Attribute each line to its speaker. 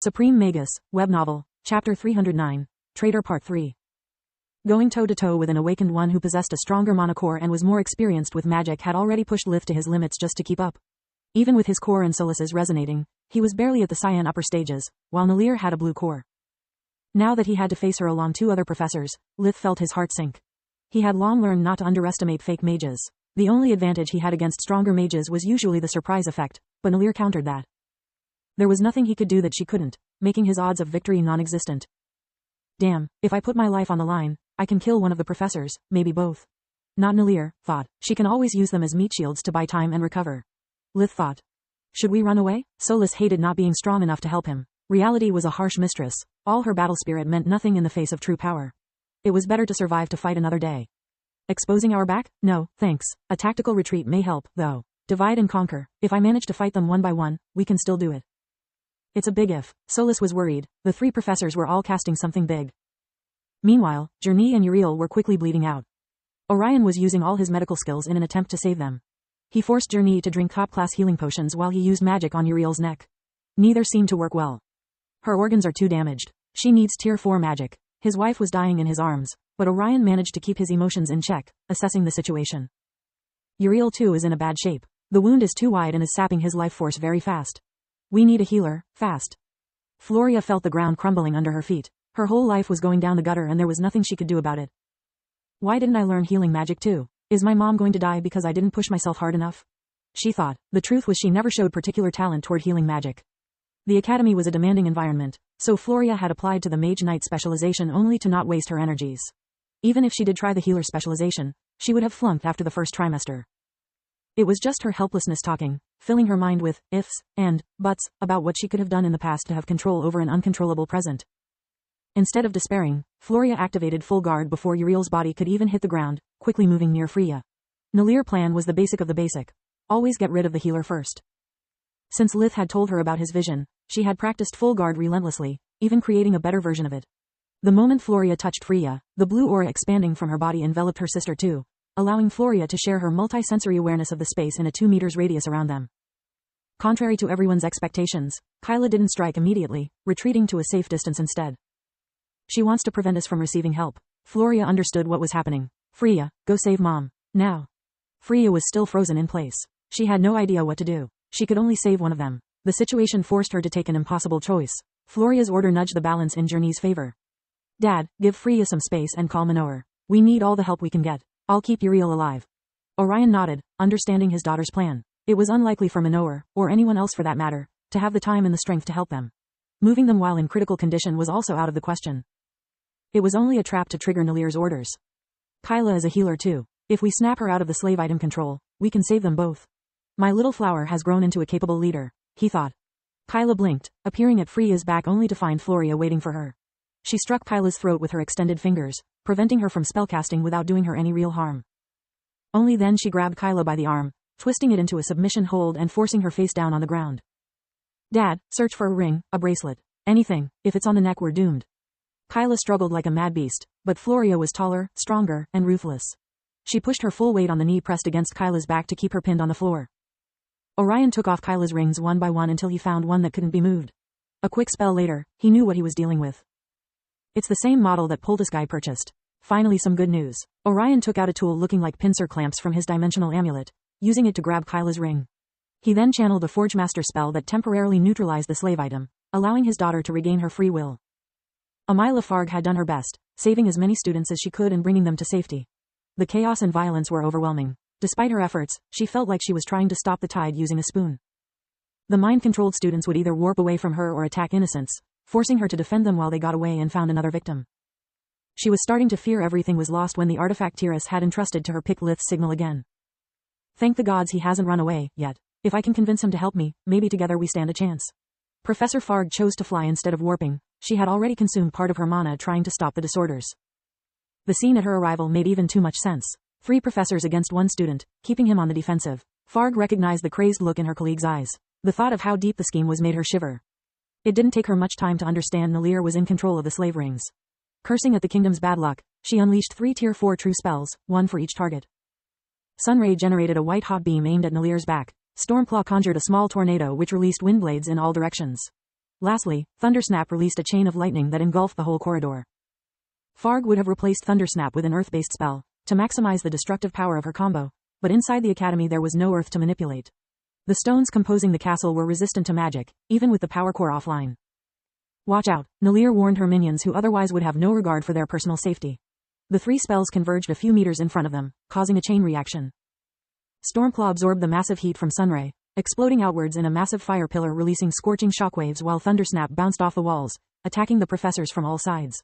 Speaker 1: Supreme Magus, Web Novel, Chapter 309, Traitor Part 3. Going toe-to-toe with an awakened one who possessed a stronger mana core and was more experienced with magic had already pushed Lith to his limits just to keep up. Even with his core and solaces resonating, he was barely at the cyan upper stages, while Nalir had a blue core. Now that he had to face her along two other professors, Lith felt his heart sink. He had long learned not to underestimate fake mages. The only advantage he had against stronger mages was usually the surprise effect, but Nalir countered that. There was nothing he could do that she couldn't, making his odds of victory non-existent. Damn, if I put my life on the line, I can kill one of the professors, maybe both. Not Nalir, thought. She can always use them as meat shields to buy time and recover. Lith thought. Should we run away? Solus hated not being strong enough to help him. Reality was a harsh mistress. All her battle spirit meant nothing in the face of true power. It was better to survive to fight another day. Exposing our back? No, thanks. A tactical retreat may help, though. Divide and conquer. If I manage to fight them one by one, we can still do it. It's a big if. Solus was worried. The three professors were all casting something big. Meanwhile, Journey and Uriel were quickly bleeding out. Orion was using all his medical skills in an attempt to save them. He forced Journey to drink top-class healing potions while he used magic on Uriel's neck. Neither seemed to work well. Her organs are too damaged. She needs Tier 4 magic. His wife was dying in his arms, but Orion managed to keep his emotions in check, assessing the situation. Uriel too is in a bad shape. The wound is too wide and is sapping his life force very fast. We need a healer, fast. Floria felt the ground crumbling under her feet. Her whole life was going down the gutter and there was nothing she could do about it. Why didn't I learn healing magic too? Is my mom going to die because I didn't push myself hard enough? She thought. The truth was she never showed particular talent toward healing magic. The academy was a demanding environment, so Floria had applied to the Mage Knight specialization only to not waste her energies. Even if she did try the healer specialization, she would have flunked after the first trimester. It was just her helplessness talking, filling her mind with ifs and buts about what she could have done in the past to have control over an uncontrollable present. Instead of despairing, Floria activated full guard before Uriel's body could even hit the ground, quickly moving near Freya. Nalir's plan was the basic of the basic. Always get rid of the healer first. Since Lith had told her about his vision, she had practiced full guard relentlessly, even creating a better version of it. The moment Floria touched Freya, the blue aura expanding from her body enveloped her sister too, allowing Floria to share her multi-sensory awareness of the space in a 2 meters radius around them. Contrary to everyone's expectations, Kyla didn't strike immediately, retreating to a safe distance instead. She wants to prevent us from receiving help. Floria understood what was happening. Freya, go save Mom. Now. Freya was still frozen in place. She had no idea what to do. She could only save one of them. The situation forced her to take an impossible choice. Floria's order nudged the balance in Journey's favor. Dad, give Freya some space and call Manohar. We need all the help we can get. I'll keep Uriel alive. Orion nodded, understanding his daughter's plan. It was unlikely for Manohar, or anyone else for that matter, to have the time and the strength to help them. Moving them while in critical condition was also out of the question. It was only a trap to trigger Nalir's orders. Kyla is a healer too. If we snap her out of the slave item control, we can save them both. My little flower has grown into a capable leader, he thought. Kyla blinked, appearing at Freya's back only to find Floria waiting for her. She struck Kyla's throat with her extended fingers, preventing her from spellcasting without doing her any real harm. Only then she grabbed Kyla by the arm, twisting it into a submission hold and forcing her face down on the ground. Dad, search for a ring, a bracelet. Anything. If it's on the neck we're doomed. Kyla struggled like a mad beast, but Floria was taller, stronger, and ruthless. She pushed her full weight on the knee pressed against Kyla's back to keep her pinned on the floor. Orion took off Kyla's rings one by one until he found one that couldn't be moved. A quick spell later, he knew what he was dealing with. It's the same model that Poultice purchased. Finally some good news. Orion took out a tool looking like pincer clamps from his dimensional amulet, using it to grab Kyla's ring. He then channeled a Forge Master spell that temporarily neutralized the slave item, allowing his daughter to regain her free will. Amila Farg had done her best, saving as many students as she could and bringing them to safety. The chaos and violence were overwhelming. Despite her efforts, she felt like she was trying to stop the tide using a spoon. The mind-controlled students would either warp away from her or attack innocents, forcing her to defend them while they got away and found another victim. She was starting to fear everything was lost when the artifact Tiras had entrusted to her picked Lith's signal again. Thank the gods he hasn't run away, yet. If I can convince him to help me, maybe together we stand a chance. Professor Farg chose to fly instead of warping. She had already consumed part of her mana trying to stop the disorders. The scene at her arrival made even too much sense. 3 professors against 1 student, keeping him on the defensive. Farg recognized the crazed look in her colleague's eyes. The thought of how deep the scheme was made her shiver. It didn't take her much time to understand Nalir was in control of the slave rings. Cursing at the kingdom's bad luck, she unleashed 3 Tier 4 true spells, 1 for each target. Sunray generated a white-hot beam aimed at Nalir's back. Stormclaw conjured a small tornado which released wind blades in all directions. Lastly, Thundersnap released a chain of lightning that engulfed the whole corridor. Farg would have replaced Thundersnap with an earth-based spell, to maximize the destructive power of her combo, but inside the academy there was no earth to manipulate. The stones composing the castle were resistant to magic, even with the power core offline. Watch out, Nalir warned her minions who otherwise would have no regard for their personal safety. The 3 spells converged a few meters in front of them, causing a chain reaction. Stormclaw absorbed the massive heat from Sunray, exploding outwards in a massive fire pillar releasing scorching shockwaves while Thundersnap bounced off the walls, attacking the professors from all sides.